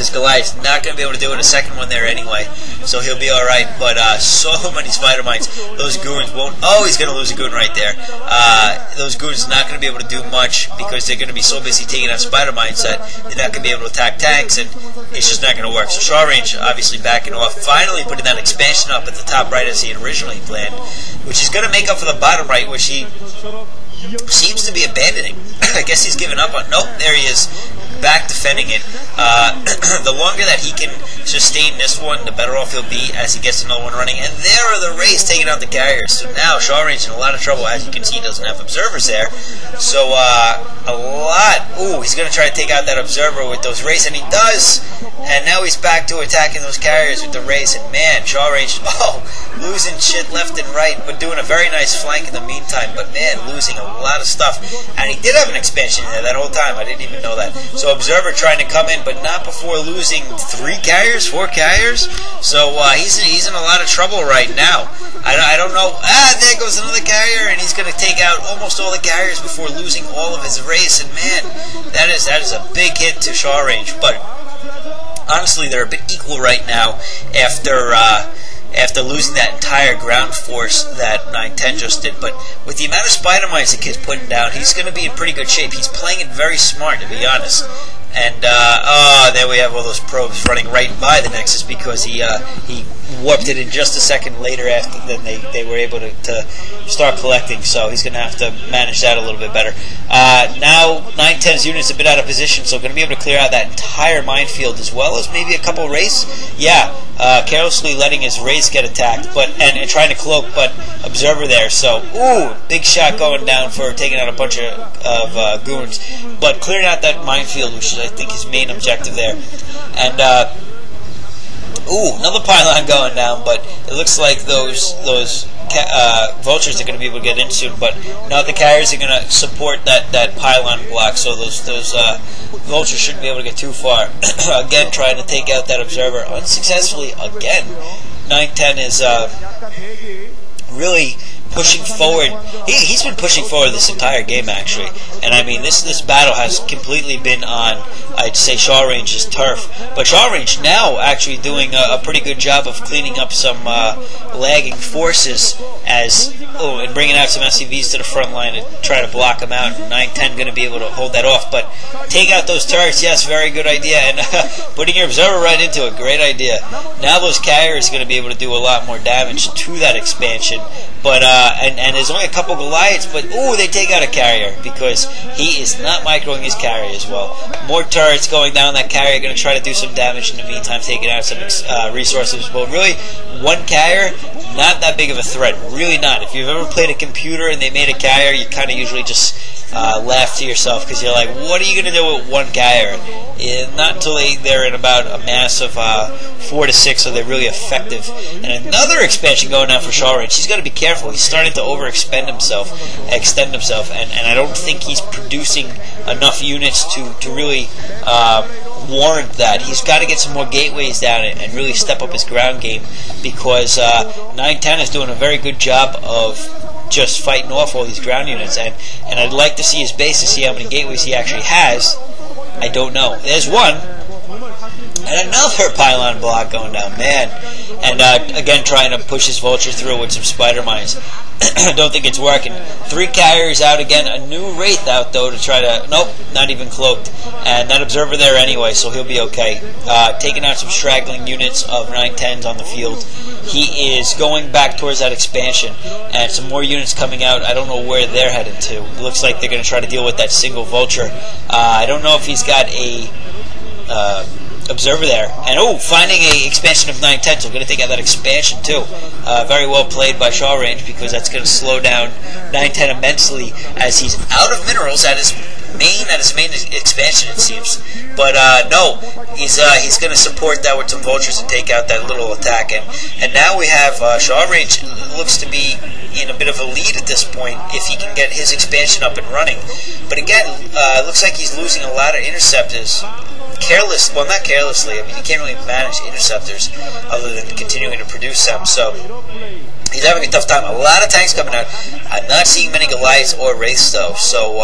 his Goliath's not going to be able to do it. A second one there anyway, so he'll be alright. But so many spider mines. Those goons won't. Oh, he's going to lose a goon right there. Those goons not going to be able to do much because they're going to be so busy taking out spider mines that they're not going to be able to attack tanks, and it's just not going to work. So Chalrenge obviously backing off, finally putting that expansion up at the top right as he had originally planned, which is going to make up for the bottom right, which he seems to be abandoning. I guess he's given up on. Nope, there he is, back defending it. The longer that he can sustain this one, the better off he'll be as he gets another one running. And there are the Rays taking out the carriers. So now Chalrenge in a lot of trouble. As you can see, he doesn't have observers there. So a lot. Ooh, he's going to try to take out that observer with those Rays, and he does. And now he's back to attacking those carriers with the Rays. And man, Chalrenge, losing shit left and right, but doing a very nice flank in the meantime. But man, losing a lot of stuff. And he did have an expansion there that whole time. I didn't even know that. So observer trying to come in, but not before losing 4 carriers. So he's in a lot of trouble right now. I don't know. There goes another carrier, and he's going to take out almost all the carriers before losing all of his race. And man, that is a big hit to Chalrenge. But honestly, they're a bit equal right now after losing that entire ground force that 910 just did. But with the amount of spider mines the kid's putting down, he's going to be in pretty good shape. He's playing it very smart, to be honest. And there we have all those probes running right by the Nexus because he warped it in just a second later after then they were able to start collecting. So he's going to have to manage that a little bit better. Now 910's unit's a bit out of position, so going to be able to clear out that entire minefield as well as maybe a couple Rays. Yeah, carelessly letting his Rays get attacked, but and trying to cloak, but observer there. So ooh, big shot going down for taking out a bunch of goons, but clearing out that minefield, which is I think his main objective there. And ooh, another pylon going down, but it looks like those vultures are going to be able to get in soon. But now the carriers are going to support that pylon block, so those vultures shouldn't be able to get too far. Again, trying to take out that observer unsuccessfully again. 910 is really pushing forward. He's been pushing forward this entire game, actually. And I mean, this battle has completely been on, I'd say, Chalrenge's turf. But Chalrenge now actually doing a pretty good job of cleaning up some lagging forces and bringing out some SCVs to the front line to try to block them out. And 910 going to be able to hold that off. But take out those turrets, yes, very good idea. And putting your observer right into it, great idea. Now those carriers are going to be able to do a lot more damage to that expansion. But and there's only a couple Goliaths, but ooh, they take out a carrier because he is not microing his carrier as well. More turrets going down that carrier, going to try to do some damage in the meantime, taking out some resources. But really, one carrier, not that big of a threat. Really not. If you've ever played a computer and they made a carrier, you kind of usually just laugh to yourself because you're like, what are you going to do with one carrier? Not until they're in about a mass of 4 to 6, so they're really effective. And another expansion going down for Chalrenge. He's got to be careful. He's starting to extend himself, and I don't think he's producing enough units to really warrant that. He's got to get some more gateways down and really step up his ground game because 910 is doing a very good job of just fighting off all these ground units, and I'd like to see his base to see how many gateways he actually has. I don't know. There's one. And another pylon block going down, man. And again, trying to push his vulture through with some spider mines. Don't think it's working. 3 carriers out again. A new Wraith out, though, to try to... Nope, not even cloaked. And that observer there anyway, so he'll be okay. Taking out some straggling units of 910s on the field. He is going back towards that expansion. And some more units coming out. I don't know where they're headed to. It looks like they're going to try to deal with that single vulture. I don't know if he's got a... observer there, and finding a expansion of 910, so going to take out that expansion too. Very well played by Chalrenge because that's going to slow down 910 immensely as he's out of minerals at his main expansion, it seems. But no, he's going to support that with some vultures and take out that little attack. And now we have Chalrenge looks to be in a bit of a lead at this point if he can get his expansion up and running. But again, it looks like he's losing a lot of interceptors. Well, not carelessly. I mean, you can't really manage interceptors other than continuing to produce them. So He's having a tough time. A lot of tanks coming out. I'm not seeing many Goliaths or Wraiths, though. So,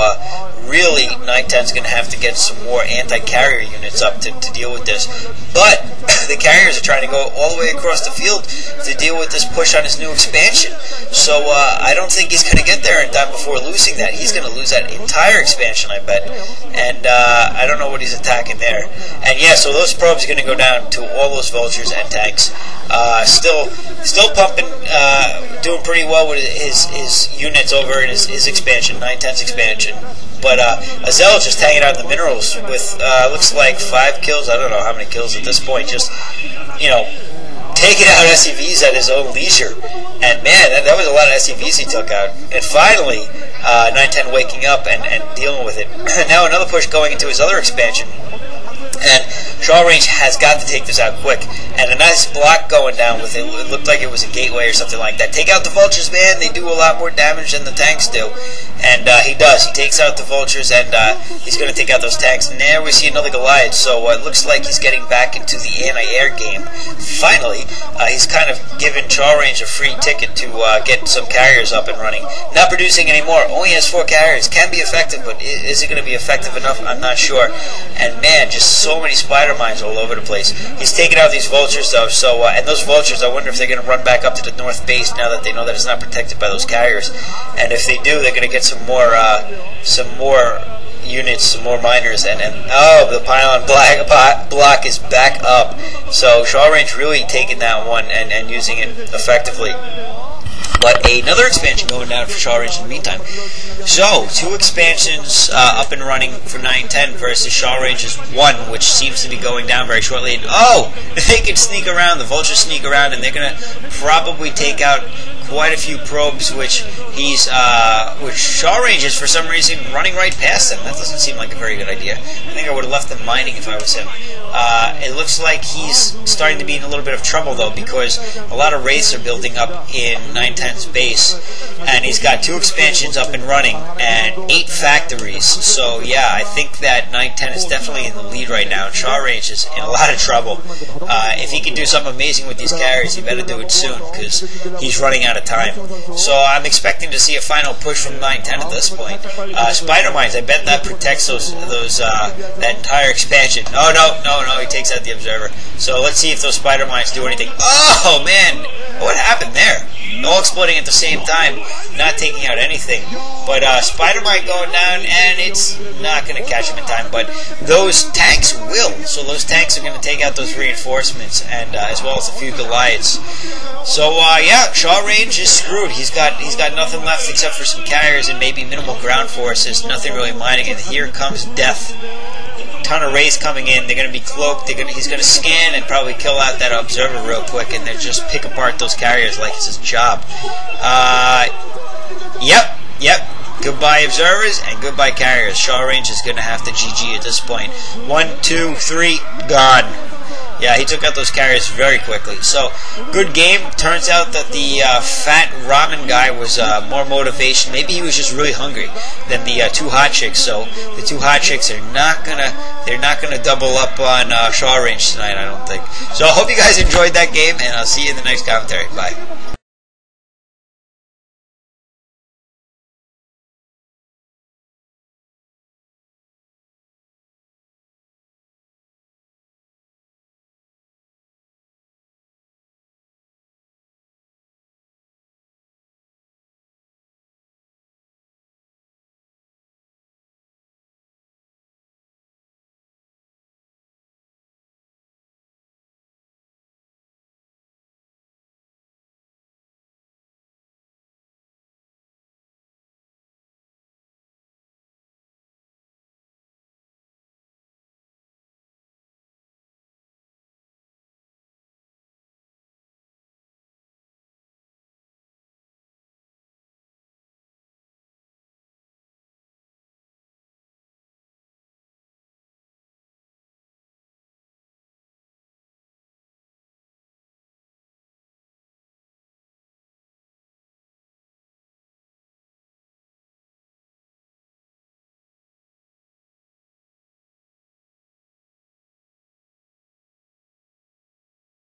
really, 910's going to have to get some more anti-carrier units up to deal with this. But the carriers are trying to go all the way across the field to deal with this push on his new expansion. So, I don't think he's going to get there in time before losing that. He's going to lose that entire expansion, I bet. And I don't know what he's attacking there. And yeah, so those probes are going to go down to all those vultures and tanks. Still pumping, doing pretty well with his units over in his expansion, 910's expansion. But Azel just hanging out in the minerals with looks like 5 kills. I don't know how many kills at this point. Just, you know, taking out SCVs at his own leisure. And man, that was a lot of SCVs he took out. And finally, 910 waking up and dealing with it. Now another push going into his other expansion. And Chalrenge has got to take this out quick. And a nice block going down with it. It looked like it was a gateway or something like that. Take out the vultures, man. They do a lot more damage than the tanks do. And he does. He takes out the vultures, and he's going to take out those tanks. And there we see another Goliath. So it looks like he's getting back into the anti-air game. Finally, he's kind of given Chalrenge a free ticket to get some carriers up and running. Not producing anymore. Only has 4 carriers. Can be effective, but is it going to be effective enough? I'm not sure. And man, just so many spider mines all over the place. He's taking out these vultures, though. So and those vultures, I wonder if they're going to run back up to the north base now that they know that it's not protected by those carriers. And if they do, they're going to get some more units, some more miners, and oh, the pylon block is back up. So Chalrenge really taking that one and using it effectively. But another expansion going down for Chalrenge in the meantime. So, 2 expansions up and running for 910 versus Chalrenge's 1, which seems to be going down very shortly. And oh, they can sneak around, the vultures sneak around, and they're going to probably take out quite a few probes, which Chalrenge is for some reason running right past them. That doesn't seem like a very good idea. I think I would have left them mining if I was him. It looks like he's starting to be in a little bit of trouble, though, because a lot of Wraiths are building up in 910's base, and he's got 2 expansions up and running, and 8 factories. So, yeah, I think that 910 is definitely in the lead right now. Chalrenge is in a lot of trouble. If he can do something amazing with these carriers, he better do it soon, because he's running out of time. So I'm expecting to see a final push from 910 at this point. Spider mines, I bet that protects that entire expansion. Oh, no, he takes out the observer. So let's see if those spider mines do anything. Oh, man, what happened there? All exploding at the same time, not taking out anything. But spider mine going down, and it's not going to catch him in time. But those tanks will. So those tanks are going to take out those reinforcements, and as well as a few Goliaths. So yeah, Chalrenge is screwed. He's got nothing left except for some carriers and maybe minimal ground forces. Nothing really mining, and here comes death. Ton of Wraiths coming in. They're going to be cloaked. He's going to scan and probably kill out that observer real quick, and then just pick apart those carriers like it's his job. Yep. Goodbye observers and goodbye carriers. Chalrenge is going to have to GG at this point. 1, 2, 3, gone. Yeah, he took out those carriers very quickly. So, good game. Turns out that the fat ramen guy was more motivation. Maybe he was just really hungry than the 2 hot chicks. So, the 2 hot chicks are not gonna double up on Chalrenge tonight, I don't think. So, I hope you guys enjoyed that game, and I'll see you in the next commentary. Bye.